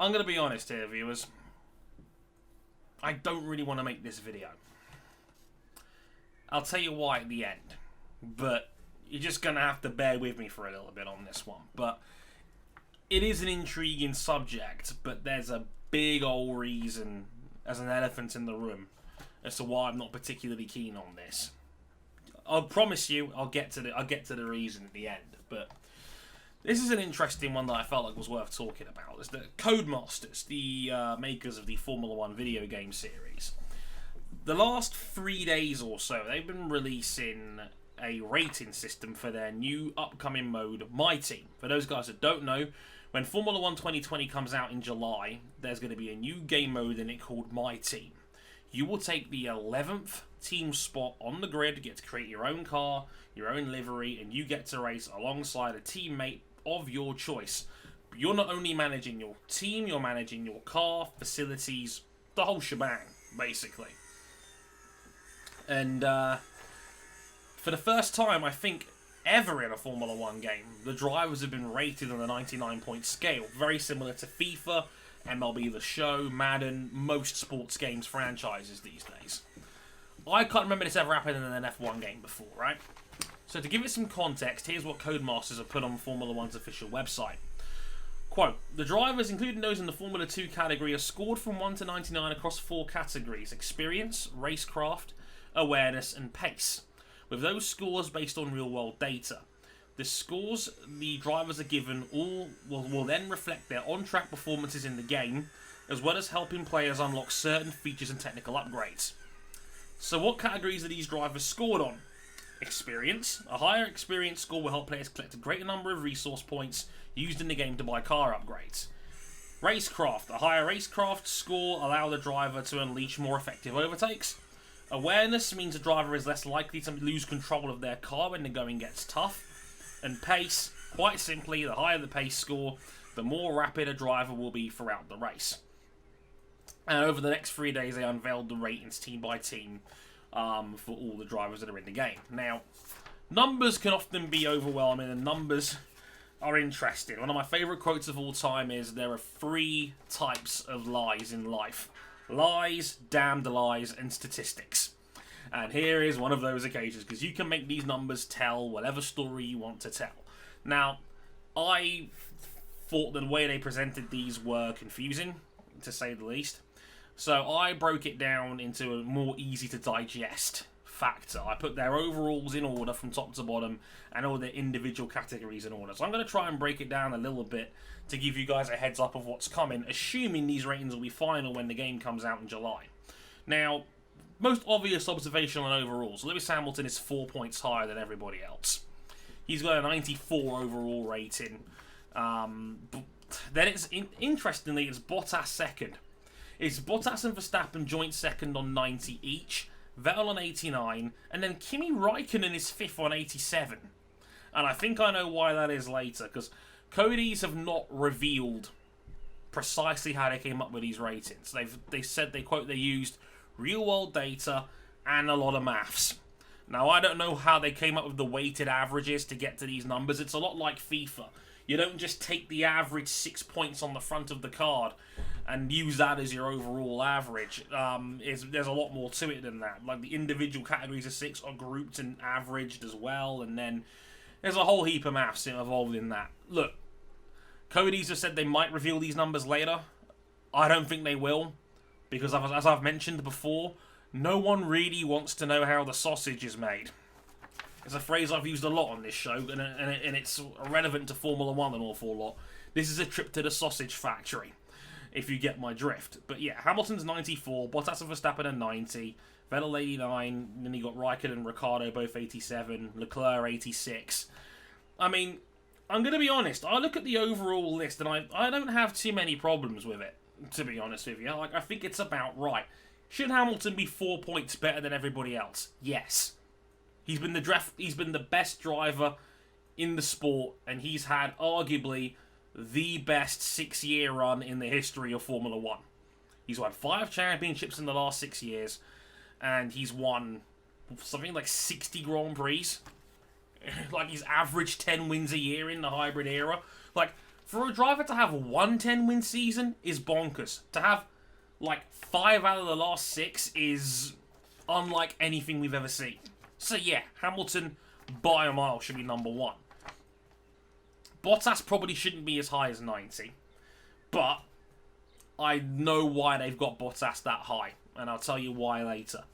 I'm going to be honest here, viewers. I don't really want to make this video. I'll tell you why at the end. But you're just going to have to bear with me for a little bit on this one. But it is an intriguing subject, but there's a big old reason, as an elephant in the room, as to why I'm not particularly keen on this. I'll promise you, I'll get to the reason at the end. But this is an interesting one that I felt like was worth talking about. It's the Codemasters, the makers of the Formula 1 video game series. The last 3 days or so, they've been releasing a rating system for their new upcoming mode, MyTeam. For those guys that don't know, when Formula 1 2020 comes out in July, there's going to be a new game mode in it called MyTeam. You will take the 11th team spot on the grid, get to create your own car, your own livery, and you get to race alongside a teammate of your choice. You're not only managing your team, you're managing your car, facilities, the whole shebang, basically. And for the first time, I think, ever in a Formula 1 game, the drivers have been rated on a 99-point scale, very similar to FIFA, MLB The Show, Madden, most sports games franchises these days. I can't remember this ever happening in an F1 game before, right? So to give it some context, here's what Codemasters have put on Formula 1's official website. Quote, the drivers, including those in the Formula 2 category, are scored from 1 to 99 across 4 categories: experience, racecraft, awareness, and pace, with those scores based on real-world data. The scores the drivers are given will then reflect their on-track performances in the game, as well as helping players unlock certain features and technical upgrades. So what categories are these drivers scored on? Experience. A higher experience score will help players collect a greater number of resource points used in the game to buy car upgrades. Racecraft. A higher racecraft score allows the driver to unleash more effective overtakes. Awareness means a driver is less likely to lose control of their car when the going gets tough. And pace, quite simply, the higher the pace score, the more rapid a driver will be throughout the race. And over the next 3 days, they unveiled the ratings team by team for all the drivers that are in the game. Now, numbers can often be overwhelming, and numbers are interesting. One of my favourite quotes of all time is, there are 3 types of lies in life: lies, damned lies, and statistics. And here is one of those occasions, because you can make these numbers tell whatever story you want to tell. Now, I thought the way they presented these were confusing, to say the least. So I broke it down into a more easy to digest factor. I put their overalls in order from top to bottom, and all their individual categories in order. So I'm going to try and break it down a little bit to give you guys a heads up of what's coming, assuming these ratings will be final when the game comes out in July. Now, most obvious observation on overalls: Lewis Hamilton is 4 points higher than everybody else. He's got a 94 overall rating. Then it's interestingly, it's Bottas second. It's Bottas and Verstappen joint second on 90 each, Vettel on 89, and then Kimi Räikkönen is 5th on 87. And I think I know why that is later, because Cody's have not revealed precisely how they came up with these ratings. They said they used real-world data and a lot of maths. Now, I don't know how they came up with the weighted averages to get to these numbers. It's a lot like FIFA. You don't just take the average 6 points on the front of the card and use that as your overall average. There's a lot more to it than that. Like, the individual categories of 6 are grouped and averaged as well, and then there's a whole heap of maths involved in that. Look, Cody's have said they might reveal these numbers later. I don't think they will, because as I've mentioned before, no one really wants to know how the sausage is made. It's a phrase I've used a lot on this show, and it's relevant to Formula 1 an awful lot. This is a trip to the sausage factory, if you get my drift. But yeah, Hamilton's 94, Bottas and Verstappen are 90, Vettel 89, then you got Raikkonen and Ricciardo both 87, Leclerc 86. I mean, I'm going to be honest, I look at the overall list and I don't have too many problems with it, to be honest with you. Like, I think it's about right. Should Hamilton be 4 points better than everybody else? Yes. He's been the best driver in the sport, and he's had arguably the best 6-year run in the history of Formula 1. He's won 5 championships in the last 6 years, and he's won something like 60 Grand Prix. Like, he's averaged 10 wins a year in the hybrid era. Like, For a driver to have one 10-win season is bonkers. To have, like, 5 out of the last 6 is unlike anything we've ever seen. So yeah, Hamilton, by a mile, should be number 1. Bottas probably shouldn't be as high as 90. But I know why they've got Bottas that high. And I'll tell you why later.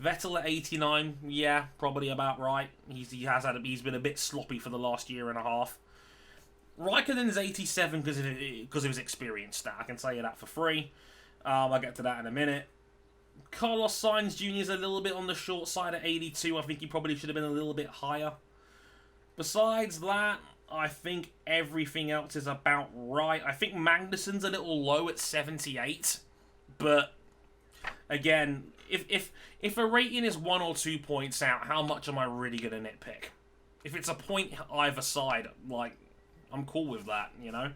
Vettel at 89, yeah, probably about right. He's been a bit sloppy for the last year and a half. Raikkonen's 87 because of his experience stat. I can tell you that for free. I'll get to that in a minute. Carlos Sainz Jr. is a little bit on the short side at 82. I think he probably should have been a little bit higher. Besides that, I think everything else is about right. I think Magnussen's a little low at 78. But, again, if a rating is 1 or 2 points out, how much am I really going to nitpick? If it's a point either side, like, I'm cool with that, you know?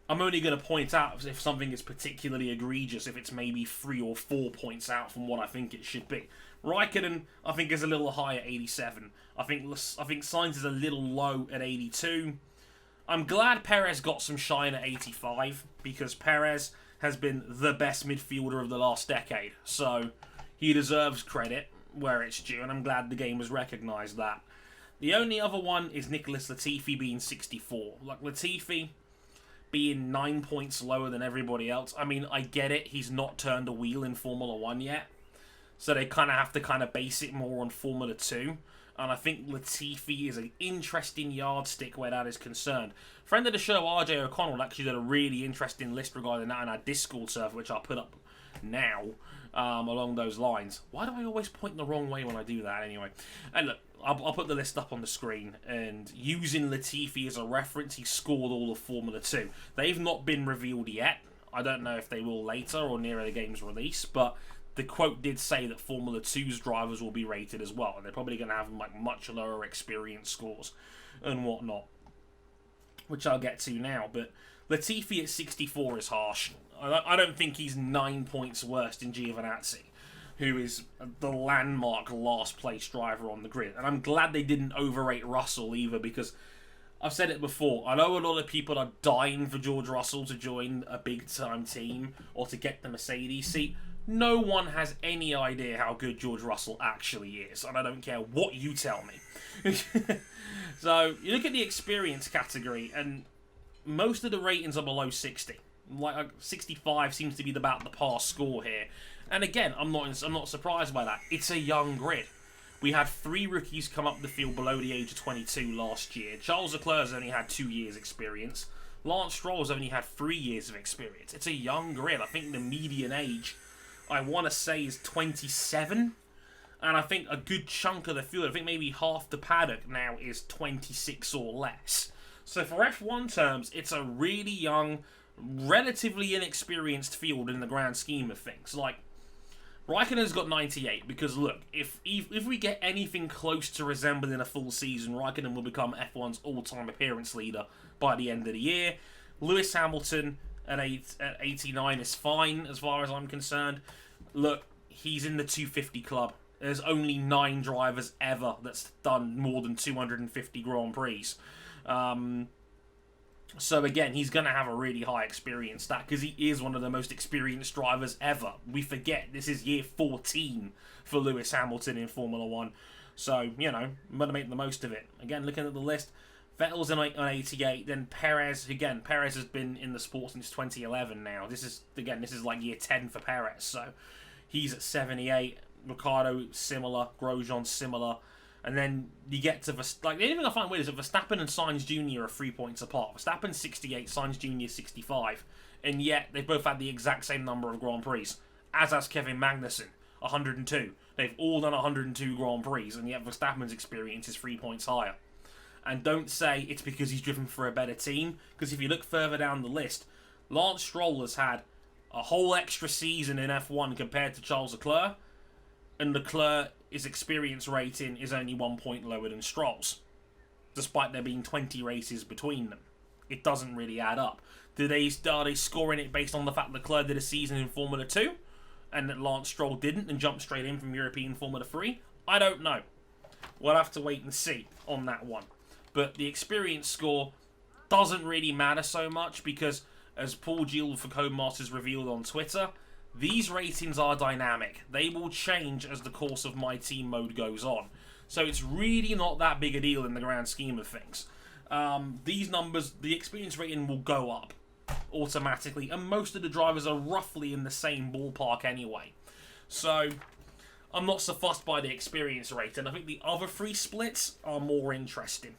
I'm only going to point out if something is particularly egregious, if it's maybe 3 or 4 points out from what I think it should be. Raikkonen, I think, is a little high at 87. I think Sainz is a little low at 82. I'm glad Perez got some shine at 85, because Perez has been the best midfielder of the last decade. So, he deserves credit where it's due, and I'm glad the game has recognised that. The only other one is Nicholas Latifi being 64. Like, Latifi being 9 points lower than everybody else. I mean, I get it. He's not turned a wheel in Formula 1 yet. So they kind of have to base it more on Formula 2. And I think Latifi is an interesting yardstick where that is concerned. Friend of the show, RJ O'Connell, actually did a really interesting list regarding that in our Discord server, which I'll put up now, along those lines. Why do I always point the wrong way when I do that anyway? And look, I'll put the list up on the screen, and using Latifi as a reference, he scored all of Formula 2. They've not been revealed yet. I don't know if they will later or nearer the game's release, but the quote did say that Formula 2's drivers will be rated as well, and they're probably going to have like much lower experience scores and whatnot, which I'll get to now. But Latifi at 64 is harsh. I don't think he's 9 points worse than Giovinazzi, who is the landmark last place driver on the grid. And I'm glad they didn't overrate Russell either, because I've said it before, I know a lot of people are dying for George Russell to join a big time team or to get the Mercedes seat. No one has any idea how good George Russell actually is, and I don't care what you tell me. So, you look at the experience category, and most of the ratings are below 60. Like 65 seems to be about the par score here. And again, I'm not surprised by that. It's a young grid. We had 3 rookies come up the field below the age of 22 last year. Charles Leclerc's only had 2 years experience. Lance Stroll's only had 3 years of experience. It's a young grid. I think the median age, I want to say, is 27. And I think a good chunk of the field, I think maybe half the paddock now is 26 or less. So for F1 terms, it's a really young, relatively inexperienced field in the grand scheme of things. Like, Raikkonen's got 98 because, look, if we get anything close to resembling a full season, Raikkonen will become F1's all-time appearance leader by the end of the year. Lewis Hamilton at 89 is fine as far as I'm concerned. Look, he's in the 250 club. There's only 9 drivers ever that's done more than 250 Grand Prix. So again, he's going to have a really high experience stat because he is one of the most experienced drivers ever. We forget this is year 14 for Lewis Hamilton in Formula 1. So, you know, I'm going to make the most of it. Again, looking at the list, Vettel's on 88, then Perez. Again, Perez has been in the sport since 2011 now. This is like year 10 for Perez. So he's at 78. Ricciardo, similar. Grosjean, similar. And then you get to like the only thing I find weird is that Verstappen and Sainz Jr. are 3 points apart. Verstappen's 68, Sainz Jr. 65, and yet they've both had the exact same number of Grand Prix. As has Kevin Magnussen, 102. They've all done 102 Grand Prix, and yet Verstappen's experience is 3 points higher. And don't say it's because he's driven for a better team, because if you look further down the list, Lance Stroll has had a whole extra season in F1 compared to Charles Leclerc, and Leclerc, his experience rating is only 1 point lower than Stroll's, despite there being 20 races between them. It doesn't really add up. Are they scoring it based on the fact that Leclerc did a season in Formula 2, and that Lance Stroll didn't and jumped straight in from European Formula 3? I don't know. We'll have to wait and see on that one. But the experience score, doesn't really matter so much because, as Paul Gill for Codemasters revealed on Twitter, these ratings are dynamic. They will change as the course of MyTeam mode goes on. So it's really not that big a deal in the grand scheme of things. These numbers, the experience rating will go up automatically, and most of the drivers are roughly in the same ballpark anyway. So I'm not so fussed by the experience rate, and I think the other three splits are more interesting.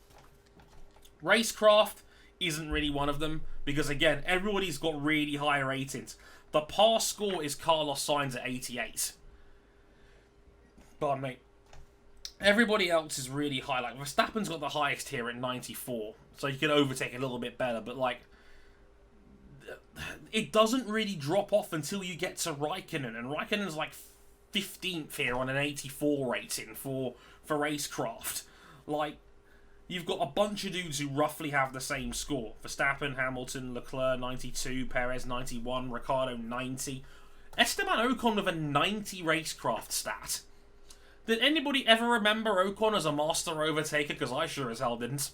Racecraft isn't really one of them, because again, everybody's got really high ratings. The par score is Carlos Sainz at 88. Pardon me. Everybody else is really high. Like, Verstappen's got the highest here at 94, so you can overtake a little bit better, but like, it doesn't really drop off until you get to Raikkonen, and Raikkonen's like 15th here on an 84 rating for Racecraft. Like, you've got a bunch of dudes who roughly have the same score. Verstappen, Hamilton, Leclerc 92, Perez 91, Ricciardo 90. Esteban Ocon with a 90 Racecraft stat. Did anybody ever remember Ocon as a master overtaker? Because I sure as hell didn't.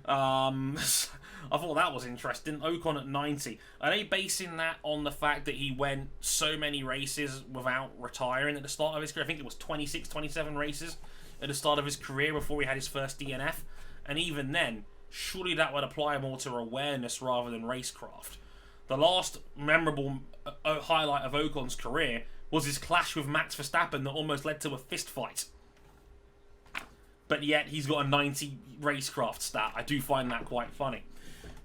I thought that was interesting. Ocon at 90. Are they basing that on the fact that he went so many races without retiring at the start of his career? I think it was 26, 27 races at the start of his career before he had his first DNF. And even then, surely that would apply more to awareness rather than racecraft. The last memorable highlight of Ocon's career was his clash with Max Verstappen that almost led to a fist fight. But yet, he's got a 90 racecraft stat. I do find that quite funny.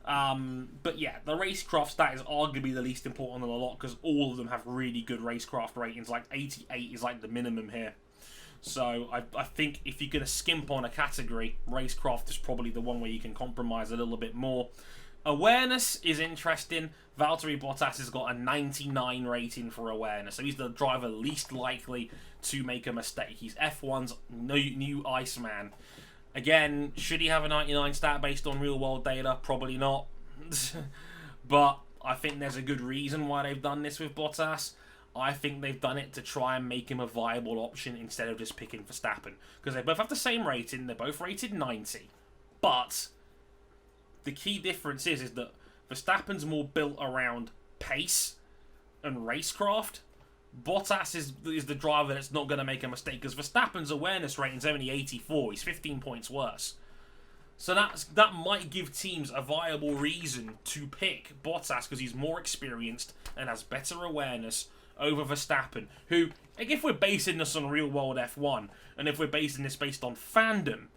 But yeah, the racecraft stat is arguably the least important of the lot because all of them have really good racecraft ratings. Like 88 is like the minimum here. So I think if you're going to skimp on a category, racecraft is probably the one where you can compromise a little bit more. Awareness is interesting. Valtteri Bottas has got a 99 rating for awareness, so he's the driver least likely to make a mistake. He's F1's new Iceman. Again, should he have a 99 stat based on real-world data? Probably not. But I think there's a good reason why they've done this with Bottas. I think they've done it to try and make him a viable option instead of just picking Verstappen. Because they both have the same rating, they're both rated 90. But the key difference is that Verstappen's more built around pace and racecraft. Bottas is the driver that's not going to make a mistake because Verstappen's awareness rating's only 84. He's 15 points worse. So that might give teams a viable reason to pick Bottas because he's more experienced and has better awareness over Verstappen, who, if we're basing this on real-world F1, and if we're basing this based on fandom,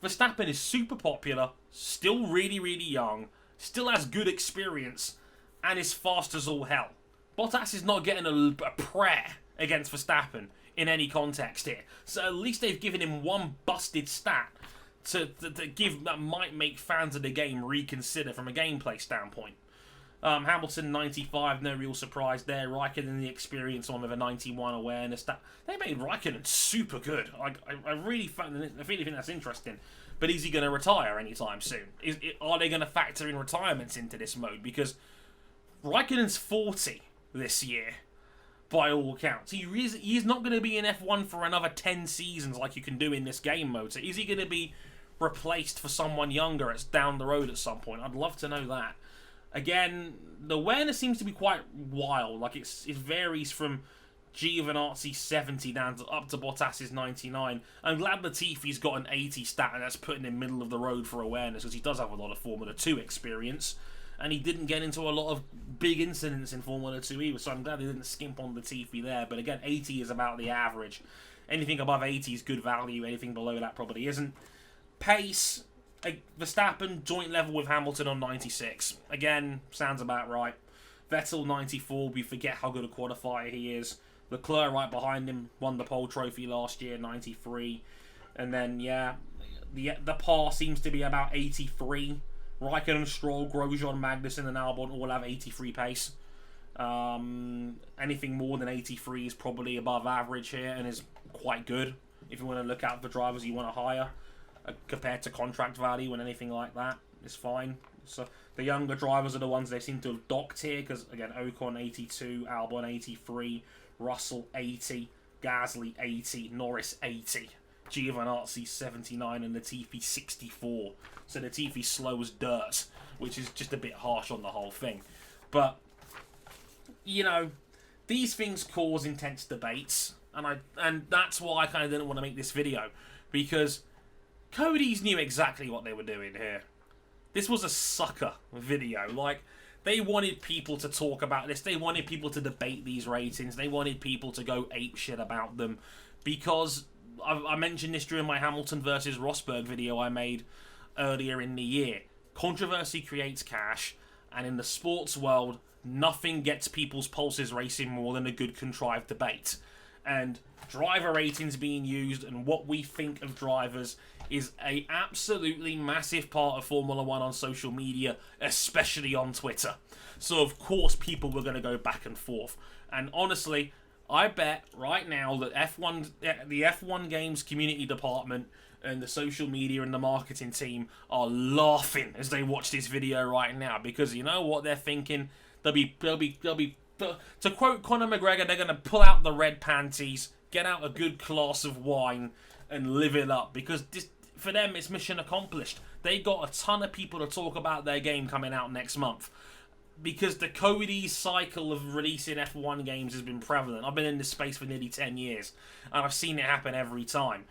Verstappen is super popular, still really, really young, still has good experience, and is fast as all hell. Bottas is not getting a prayer against Verstappen in any context here. So at least they've given him one busted stat to give that might make fans of the game reconsider from a gameplay standpoint. Hamilton 95, no real surprise there. Raikkonen the experience on with a 91 awareness. They made Raikkonen super good. I really think that's interesting. But is he going to retire anytime soon? Are they going to factor in retirements into this mode? Because Raikkonen's 40 this year, by all accounts. He's not going to be in F1 for another 10 seasons like you can do in this game mode. So is he going to be replaced for someone younger that's down the road at some point? I'd love to know that. Again, the awareness seems to be quite wild. Like it varies from Giovinazzi's 70 down to up to Bottas's 99. I'm glad Latifi's got an 80 stat and that's putting him middle of the road for awareness because he does have a lot of Formula 2 experience and he didn't get into a lot of big incidents in Formula 2 either, so I'm glad they didn't skimp on Latifi there. But again, 80 is about the average. Anything above 80 is good value, anything below that probably isn't. Pace, Verstappen joint level with Hamilton on 96. Again, sounds about right. Vettel 94, we forget how good a qualifier he is. Leclerc right behind him, won the pole trophy last year, 93. And then, yeah, the par seems to be about 83. Raikkonen, Stroll, Grosjean, Magnussen and Albon all have 83 pace. Anything more than 83 is probably above average here and is quite good if you want to look out for drivers you want to hire. Compared to contract value and anything like that, is fine. So the younger drivers are the ones they seem to have docked here because, again, Ocon 82, Albon 83, Russell 80, Gasly 80, Norris 80. Giovinazzi 79 and Latifi 64. So Latifi slow as dirt, which is just a bit harsh on the whole thing. But, you know, these things cause intense debates, and that's why I kind of didn't want to make this video, because Cody's knew exactly what they were doing here. This was a sucker video. Like, they wanted people to talk about this. They wanted people to debate these ratings. They wanted people to go apeshit about them, because I mentioned this during my Hamilton versus Rosberg video I made earlier in the year. Controversy creates cash, and in the sports world, nothing gets people's pulses racing more than a good contrived debate. And driver ratings being used and what we think of drivers is a absolutely massive part of Formula 1 on social media, especially on Twitter. So of course people were going to go back and forth. And honestly, I bet right now that the F1 Games community department and the social media and the marketing team are laughing as they watch this video right now, because you know what they're thinking? They'll be to quote Conor McGregor, they're going to pull out the red panties, get out a good glass of wine, and live it up, because this, for them, it's mission accomplished. They got a ton of people to talk about their game coming out next month, because the Cody's cycle of releasing F1 games has been prevalent. I've been in this space for nearly 10 years, and I've seen it happen every time.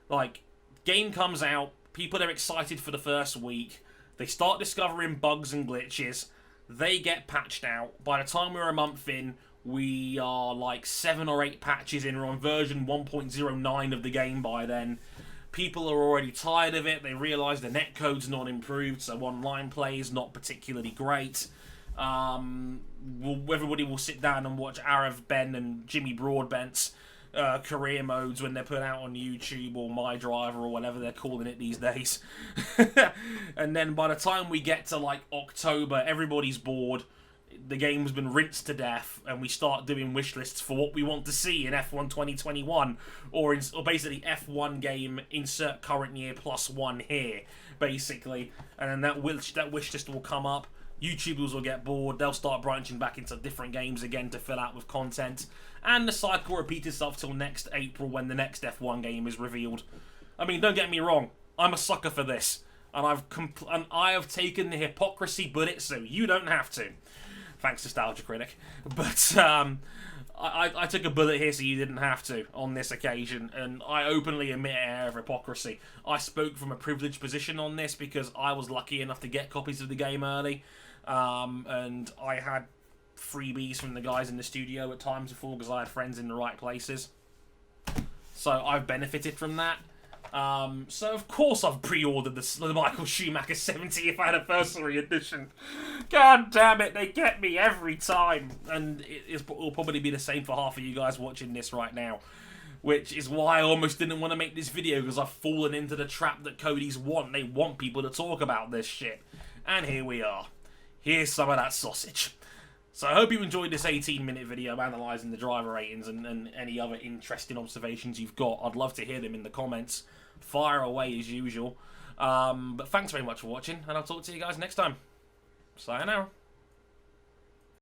Like, game comes out, people are excited for the first week, they start discovering bugs and glitches, they get patched out. By the time we're a month in, we are like 7 or 8 patches in. We're on version 1.09 of the game by then. People are already tired of it. They realise the netcode's not improved, so online play is not particularly great. Everybody will sit down and watch Arav Ben and Jimmy Broadbent's career modes when they're put out on YouTube or MyDriver or whatever they're calling it these days. And then by the time we get to like October, everybody's bored. The game's been rinsed to death, and we start doing wish lists for what we want to see in F1 2021, or basically F1 game insert current year +1 here, basically. And then that wish list will come up. YouTubers will get bored, they'll start branching back into different games again to fill out with content, and the cycle repeats itself till next April when the next F1 game is revealed. I mean, don't get me wrong, I'm a sucker for this, and I have taken the hypocrisy bullet, so you don't have to. Thanks, Nostalgia Critic. But I took a bullet here so you didn't have to on this occasion, and I openly admit an air of hypocrisy. I spoke from a privileged position on this because I was lucky enough to get copies of the game early, and I had freebies from the guys in the studio at times before because I had friends in the right places. So I've benefited from that. So of course I've pre-ordered the Michael Schumacher 70th anniversary edition. God damn it, they get me every time. And it'll probably be the same for half of you guys watching this right now. Which is why I almost didn't want to make this video, because I've fallen into the trap that Cody's want. They want people to talk about this shit. And here we are. Here's some of that sausage. So I hope you enjoyed this 18-minute video analysing the driver ratings and any other interesting observations you've got. I'd love to hear them in the comments. Fire away as usual. But thanks very much for watching, and I'll talk to you guys next time. Sayonara.